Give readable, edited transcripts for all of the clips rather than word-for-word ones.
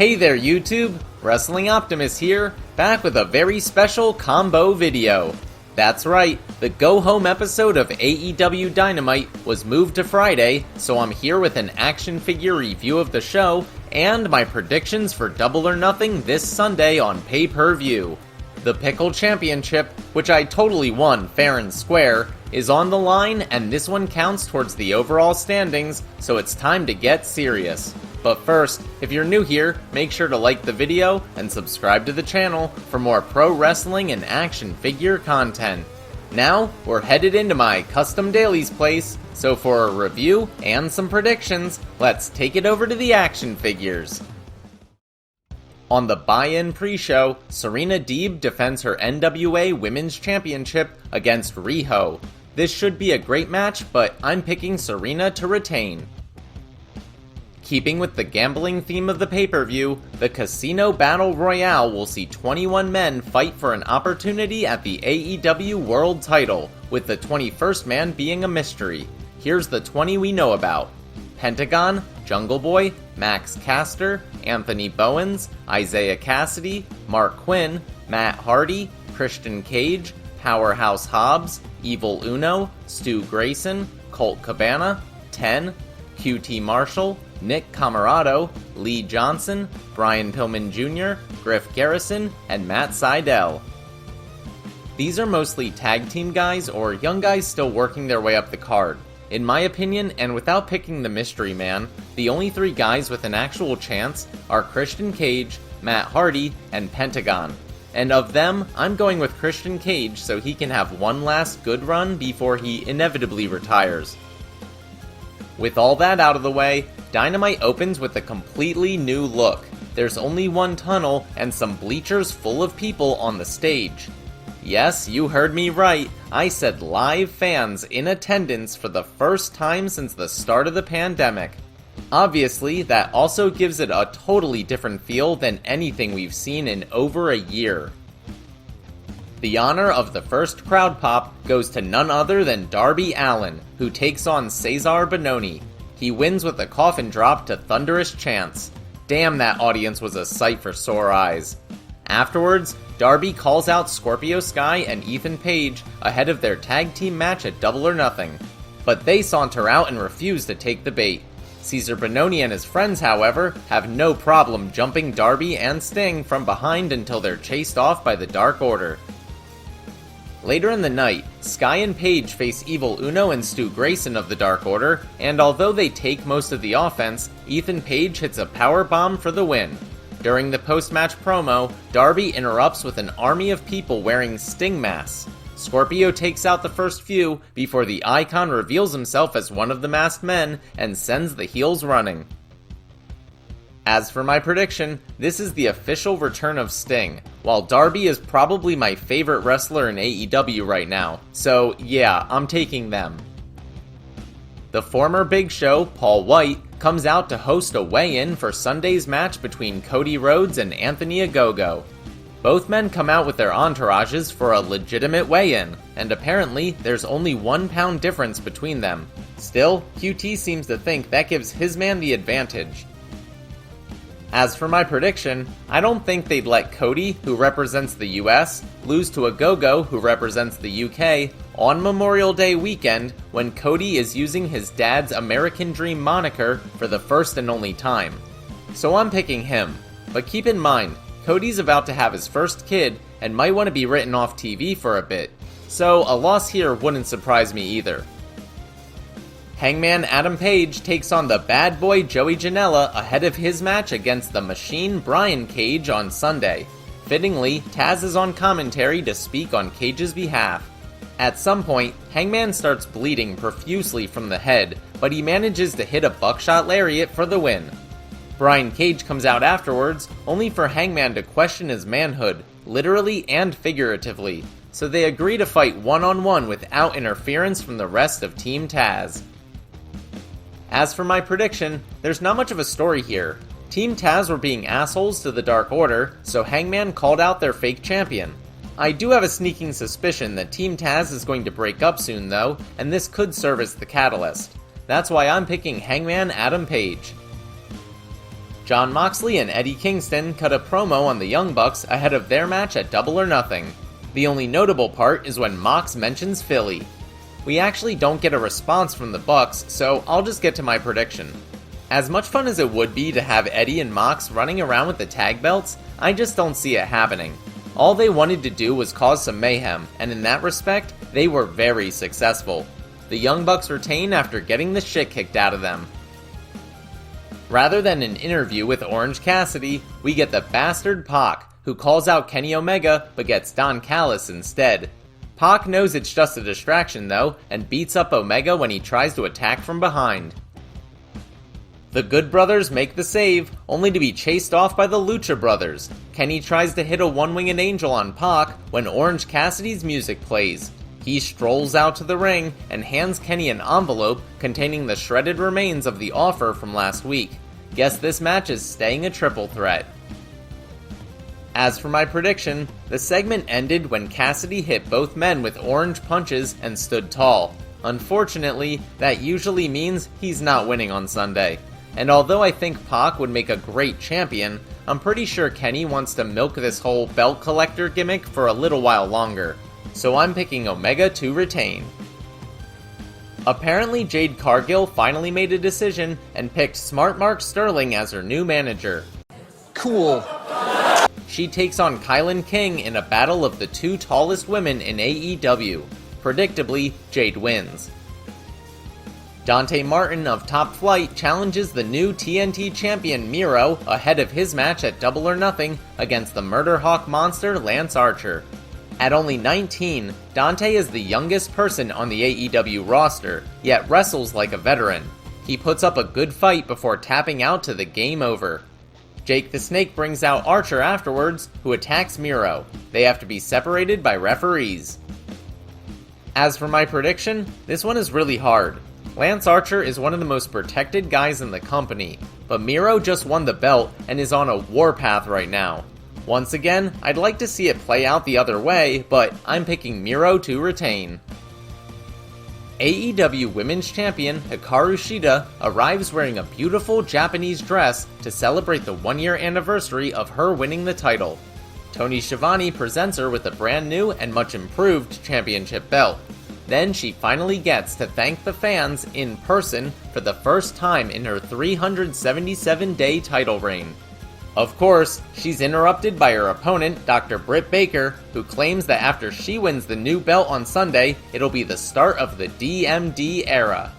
Hey there YouTube, Wrestling Optimus here, back with a very special combo video. That's right, the go-home episode of AEW Dynamite was moved to Friday, so I'm here with an action figure review of the show, and my predictions for Double or Nothing this Sunday on pay-per-view. The Pickle Championship, which I totally won fair and square, is on the line, and this one counts towards the overall standings, so it's time to get serious. But first, if you're new here, make sure to like the video and subscribe to the channel for more pro wrestling and action figure content. Now, we're headed into my custom dailies place, so for a review and some predictions, let's take it over to the action figures. On the buy-in pre-show, Serena Deeb defends her NWA Women's Championship against Riho. This should be a great match, but I'm picking Serena to retain. Keeping with the gambling theme of the pay-per-view, the Casino Battle Royale will see 21 men fight for an opportunity at the AEW World Title, with the 21st man being a mystery. Here's the 20 we know about: Pentagon, Jungle Boy, Max Caster, Anthony Bowens, Isaiah Cassidy, Mark Quinn, Matt Hardy, Christian Cage, Powerhouse Hobbs, Evil Uno, Stu Grayson, Colt Cabana, 10, QT Marshall, Nick Camarado, Lee Johnson, Brian Pillman Jr., Griff Garrison, and Matt Sydal. These are mostly tag team guys or young guys still working their way up the card. In my opinion, and without picking the mystery man, the only three guys with an actual chance are Christian Cage, Matt Hardy, and Pentagon. And of them, I'm going with Christian Cage so he can have one last good run before he inevitably retires. With all that out of the way, Dynamite opens with a completely new look. There's only one tunnel and some bleachers full of people on the stage. Yes, you heard me right. I said live fans in attendance for the first time since the start of the pandemic. Obviously, that also gives it a totally different feel than anything we've seen in over a year. The honor of the first crowd pop goes to none other than Darby Allin, who takes on Cesar Bononi. He wins with a coffin drop to thunderous chants. Damn, that audience was a sight for sore eyes. Afterwards, Darby calls out Scorpio Sky and Ethan Page ahead of their tag team match at Double or Nothing. But they saunter out and refuse to take the bait. Cesar Bononi and his friends, however, have no problem jumping Darby and Sting from behind until they're chased off by the Dark Order. Later in the night, Sky and Page face Evil Uno and Stu Grayson of the Dark Order, and although they take most of the offense, Ethan Page hits a powerbomb for the win. During the post-match promo, Darby interrupts with an army of people wearing Sting masks. Scorpio takes out the first few before the Icon reveals himself as one of the masked men and sends the heels running. As for my prediction, this is the official return of Sting, while Darby is probably my favorite wrestler in AEW right now, so yeah, I'm taking them. The former Big Show, Paul White, comes out to host a weigh-in for Sunday's match between Cody Rhodes and Anthony Ogogo. Both men come out with their entourages for a legitimate weigh-in, and apparently there's only 1 pound difference between them. Still, QT seems to think that gives his man the advantage. As for my prediction, I don't think they'd let Cody, who represents the US, lose to Ogogo, who represents the UK, on Memorial Day weekend when Cody is using his dad's American Dream moniker for the first and only time. So I'm picking him, but keep in mind, Cody's about to have his first kid and might want to be written off TV for a bit, so a loss here wouldn't surprise me either. Hangman Adam Page takes on the bad boy Joey Janela ahead of his match against the Machine Brian Cage on Sunday. Fittingly, Taz is on commentary to speak on Cage's behalf. At some point, Hangman starts bleeding profusely from the head, but he manages to hit a buckshot lariat for the win. Brian Cage comes out afterwards, only for Hangman to question his manhood, literally and figuratively, so they agree to fight one-on-one without interference from the rest of Team Taz. As for my prediction, there's not much of a story here. Team Taz were being assholes to the Dark Order, so Hangman called out their fake champion. I do have a sneaking suspicion that Team Taz is going to break up soon though, and this could serve as the catalyst. That's why I'm picking Hangman Adam Page. Jon Moxley and Eddie Kingston cut a promo on the Young Bucks ahead of their match at Double or Nothing. The only notable part is when Mox mentions Philly. We actually don't get a response from the Bucks, so I'll just get to my prediction. As much fun as it would be to have Eddie and Mox running around with the tag belts, I just don't see it happening. All they wanted to do was cause some mayhem, and in that respect, they were very successful. The Young Bucks retain after getting the shit kicked out of them. Rather than an interview with Orange Cassidy, we get the bastard Pac, who calls out Kenny Omega but gets Don Callis instead. Pac knows it's just a distraction though, and beats up Omega when he tries to attack from behind. The Good Brothers make the save, only to be chased off by the Lucha Brothers. Kenny tries to hit a one-winged angel on Pac when Orange Cassidy's music plays. He strolls out to the ring and hands Kenny an envelope containing the shredded remains of the offer from last week. Guess this match is staying a triple threat. As for my prediction, the segment ended when Cassidy hit both men with orange punches and stood tall. Unfortunately, that usually means he's not winning on Sunday. And although I think Pac would make a great champion, I'm pretty sure Kenny wants to milk this whole belt collector gimmick for a little while longer. So I'm picking Omega to retain. Apparently Jade Cargill finally made a decision and picked Smart Mark Sterling as her new manager. Cool. She takes on Kylan King in a battle of the two tallest women in AEW. Predictably, Jade wins. Dante Martin of Top Flight challenges the new TNT champion Miro ahead of his match at Double or Nothing against the Murder Hawk monster Lance Archer. At only 19, Dante is the youngest person on the AEW roster, yet wrestles like a veteran. He puts up a good fight before tapping out to the game over. Jake the Snake brings out Archer afterwards, who attacks Miro. They have to be separated by referees. As for my prediction, this one is really hard. Lance Archer is one of the most protected guys in the company, but Miro just won the belt and is on a warpath right now. Once again, I'd like to see it play out the other way, but I'm picking Miro to retain. AEW Women's Champion HIKARU Shida arrives wearing a beautiful Japanese dress to celebrate the 1-year anniversary of her winning the title. Tony Schiavone presents her with a brand new and much improved championship belt. Then she finally gets to thank the fans in person for the first time in her 377-day title reign. Of course, she's interrupted by her opponent, Dr. Britt Baker, who claims that after she wins the new belt on Sunday, it'll be the start of the DMD era.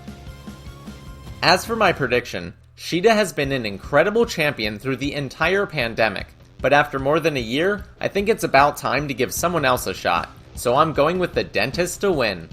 As for my prediction, Shida has been an incredible champion through the entire pandemic, but after more than a year, I think it's about time to give someone else a shot, so I'm going with the Dentist to win.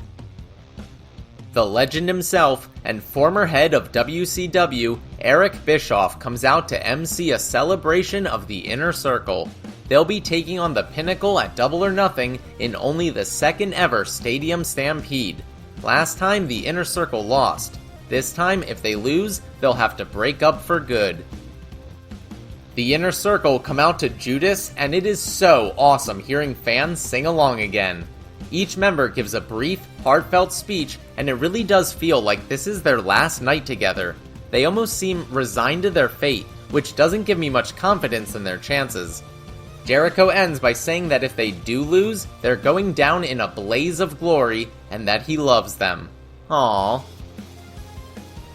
The legend himself and former head of WCW, Eric Bischoff, comes out to MC a celebration of the Inner Circle. They'll be taking on the Pinnacle at Double or Nothing in only the second ever Stadium Stampede. Last time the Inner Circle lost. This time, if they lose, they'll have to break up for good. The Inner Circle come out to Judas, and it is so awesome hearing fans sing along again. Each member gives a brief, heartfelt speech, and it really does feel like this is their last night together. They almost seem resigned to their fate, which doesn't give me much confidence in their chances. Jericho ends by saying that if they do lose, they're going down in a blaze of glory, and that he loves them. Aww.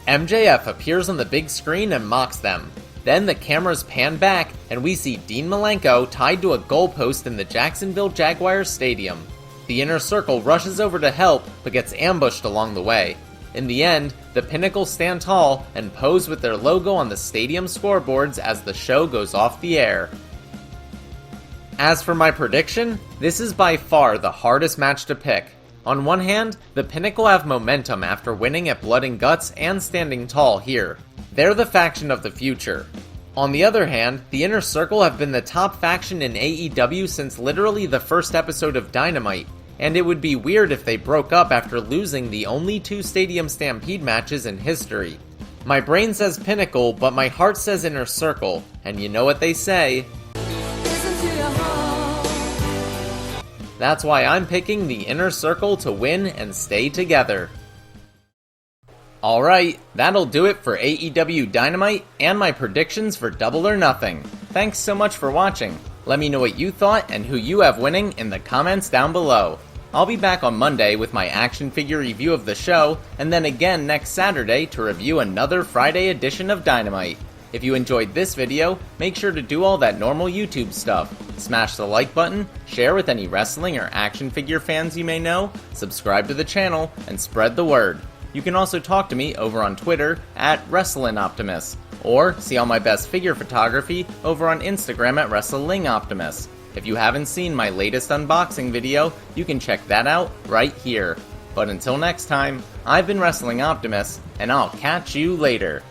MJF appears on the big screen and mocks them. Then the cameras pan back, and we see Dean Malenko tied to a goalpost in the Jacksonville Jaguars Stadium. The Inner Circle rushes over to help, but gets ambushed along the way. In the end, the Pinnacle stand tall and pose with their logo on the stadium scoreboards as the show goes off the air. As for my prediction, this is by far the hardest match to pick. On one hand, the Pinnacle have momentum after winning at Blood and Guts and standing tall here. They're the faction of the future. On the other hand, the Inner Circle have been the top faction in AEW since literally the first episode of Dynamite, and it would be weird if they broke up after losing the only 2 Stadium Stampede matches in history. My brain says Pinnacle, but my heart says Inner Circle, and you know what they say. That's why I'm picking the Inner Circle to win and stay together. Alright, that'll do it for AEW Dynamite and my predictions for Double or Nothing. Thanks so much for watching. Let me know what you thought and who you have winning in the comments down below. I'll be back on Monday with my action figure review of the show, and then again next Saturday to review another Friday edition of Dynamite. If you enjoyed this video, make sure to do all that normal YouTube stuff. Smash the like button, share with any wrestling or action figure fans you may know, subscribe to the channel, and spread the word. You can also talk to me over on Twitter at WrestlingOptimus, or see all my best figure photography over on Instagram at WrestlingOptimus. If you haven't seen my latest unboxing video, you can check that out right here. But until next time, I've been Wrestling Optimus, and I'll catch you later.